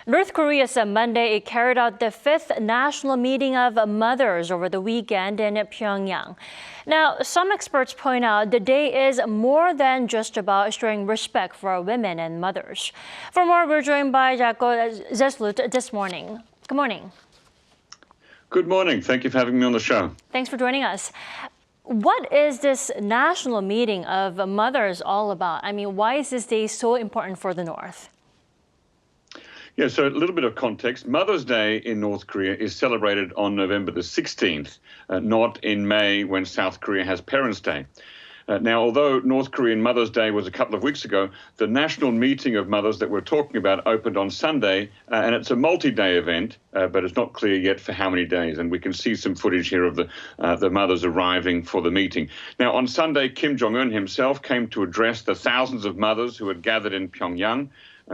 North Korea said Monday it carried out the fifth national meeting of mothers over the weekend in Pyongyang. Now, some experts point out the day is more than just about showing respect for women and mothers. For more, we're joined by Jacco Zwetsloot this morning. Good morning. Good morning. Thank you for having me on the show. Thanks for joining us. What is this national meeting of mothers all about? I mean, why is this day so important for the North? Yeah, so a little bit of context. Mother's Day in North Korea is celebrated on November the 16th, not in May when South Korea has Parents' Day. Now, although North Korean Mother's Day was a couple of weeks ago, the national meeting of mothers that we're talking about opened on Sunday, and it's a multi-day event, but it's not clear yet for how many days. And we can see some footage here of the mothers arriving for the meeting. Now, on Sunday, Kim Jong-un himself came to address the thousands of mothers who had gathered in Pyongyang.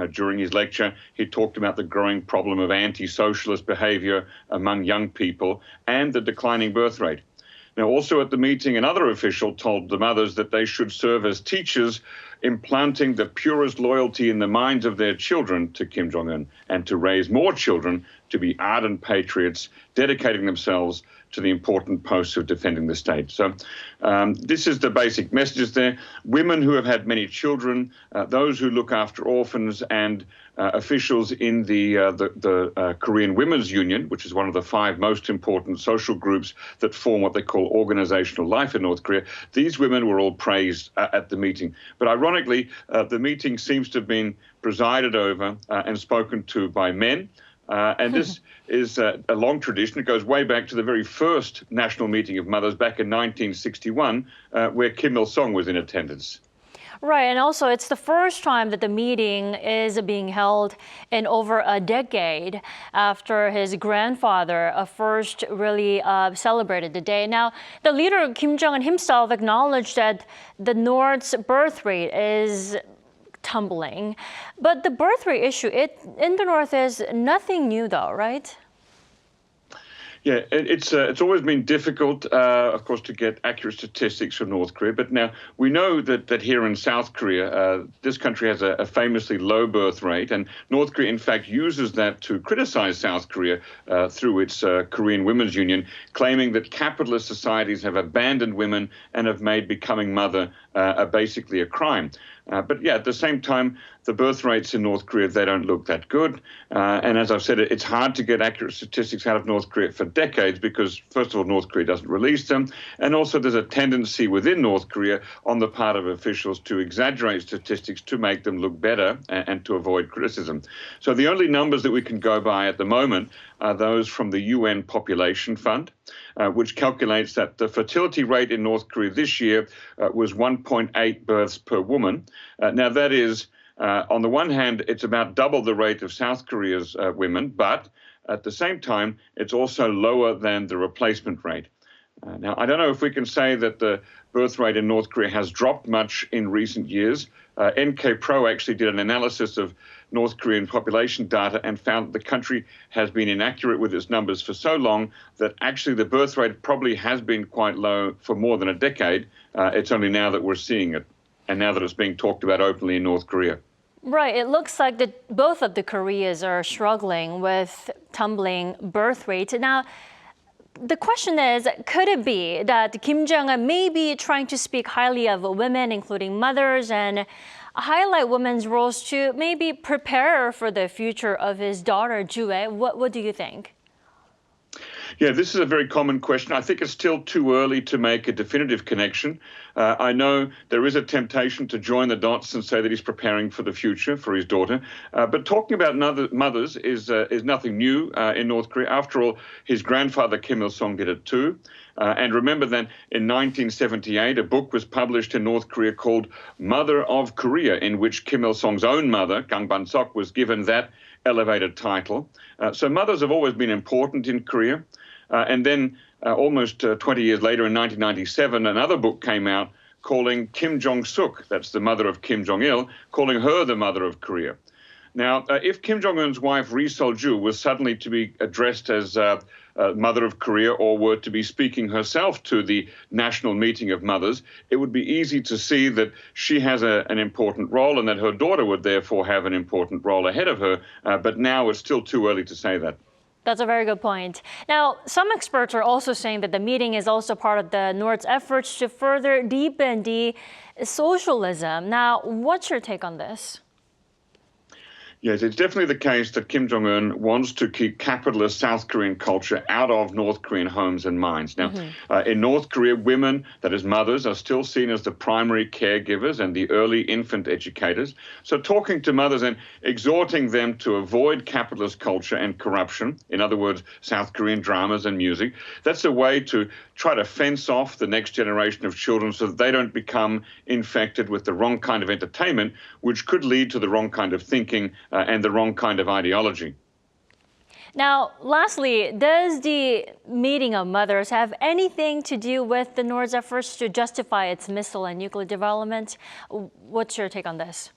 During his lecture, he talked about the growing problem of anti-socialist behavior among young people and the declining birth rate. Now, also at the meeting, another official told the mothers that they should serve as teachers, implanting the purest loyalty in the minds of their children to Kim Jong-un and to raise more children to be ardent patriots, dedicating themselves to the important posts of defending the state. So this is the basic messages there. Women who have had many children, those who look after orphans, and officials in the Korean Women's Union, which is one of the 5 most important social groups that form what they call organizational life in North Korea. These women were all praised at the meeting. But ironically, the meeting seems to have been presided over and spoken to by men. And this is a long tradition. It goes way back to the very first national meeting of mothers back in 1961, where Kim Il-sung was in attendance. Right, and also it's the first time that the meeting is being held in over a decade after his grandfather first really celebrated the day. Now, the leader, Kim Jong-un himself, acknowledged that the North's birth rate is tumbling. But the birth rate issue in the North is nothing new, though, right? Yeah, it's always been difficult, of course, to get accurate statistics from North Korea. But now we know that here in South Korea, this country has a famously low birth rate. And North Korea, in fact, uses that to criticize South Korea through its Korean Women's Union, claiming that capitalist societies have abandoned women and have made becoming mother basically a crime. But yeah, at the same time, the birth rates in North Korea, they don't look that good. And as I've said, it's hard to get accurate statistics out of North Korea for decades because, first of all, North Korea doesn't release them. And also there's a tendency within North Korea on the part of officials to exaggerate statistics to make them look better and to avoid criticism. So the only numbers that we can go by at the moment are those from the UN Population Fund, which calculates that the fertility rate in North Korea this year was 1.8 births per woman. Now, that is, on the one hand, it's about double the rate of South Korea's women, but at the same time, it's also lower than the replacement rate. Now, I don't know if we can say that the birth rate in North Korea has dropped much in recent years. NK Pro actually did an analysis of North Korean population data and found that the country has been inaccurate with its numbers for so long that actually the birth rate probably has been quite low for more than a decade. It's only now that we're seeing it, and now that it's being talked about openly in North Korea. Right. It looks like that both of the Koreas are struggling with tumbling birth rates. Now, the question is, could it be that Kim Jong-un may be trying to speak highly of women, including mothers, and highlight women's roles to maybe prepare for the future of his daughter, Jue? What do you think? Yeah, this is a very common question. I think it's still too early to make a definitive connection. I know there is a temptation to join the dots and say that he's preparing for the future for his daughter. But talking about mothers is nothing new in North Korea. After all, his grandfather Kim Il-sung did it too. And remember that in 1978, a book was published in North Korea called Mother of Korea, in which Kim Il-sung's own mother, Kang Ban-sok, was given that elevated title. So mothers have always been important in Korea. And then almost 20 years later, in 1997, another book came out calling Kim Jong-suk, that's the mother of Kim Jong-il, calling her the mother of Korea. Now, if Kim Jong-un's wife, Ri Sol-ju, was suddenly to be addressed as Mother of Korea or were to be speaking herself to the national meeting of mothers, it would be easy to see that she has an important role and that her daughter would therefore have an important role ahead of her. But now it's still too early to say that. That's a very good point. Now, some experts are also saying that the meeting is also part of the North's efforts to further deepen the socialism. Now, what's your take on this? Yes, it's definitely the case that Kim Jong-un wants to keep capitalist South Korean culture out of North Korean homes and minds. Now, in North Korea, women, that is mothers, are still seen as the primary caregivers and the early infant educators. So talking to mothers and exhorting them to avoid capitalist culture and corruption, in other words, South Korean dramas and music, that's a way to try to fence off the next generation of children so that they don't become infected with the wrong kind of entertainment, which could lead to the wrong kind of thinking and the wrong kind of ideology. Now, lastly, does the meeting of mothers have anything to do with the North's efforts to justify its missile and nuclear development? What's your take on this?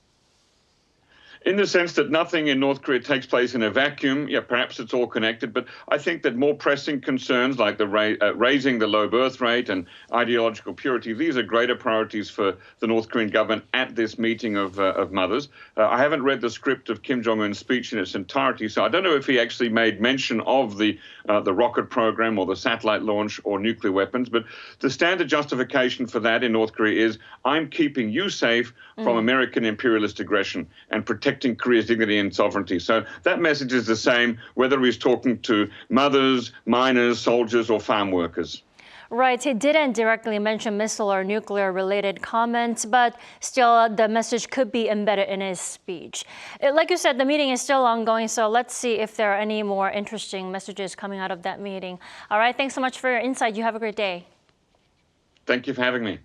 In the sense that nothing in North Korea takes place in a vacuum, yeah, perhaps it's all connected, but I think that more pressing concerns like the raising the low birth rate and ideological purity, these are greater priorities for the North Korean government at this meeting of mothers. I haven't read the script of Kim Jong-un's speech in its entirety, so I don't know if he actually made mention of the rocket program or the satellite launch or nuclear weapons, but the standard justification for that in North Korea is, I'm keeping you safe from American imperialist aggression and protecting Korea's dignity and sovereignty. So that message is the same whether he's talking to mothers, miners, soldiers, or farm workers. Right, he didn't directly mention missile or nuclear related comments, but still the message could be embedded in his speech. Like you said, the meeting is still ongoing, so let's see if there are any more interesting messages coming out of that meeting. All right, thanks so much for your insight. You have a great day. Thank you for having me.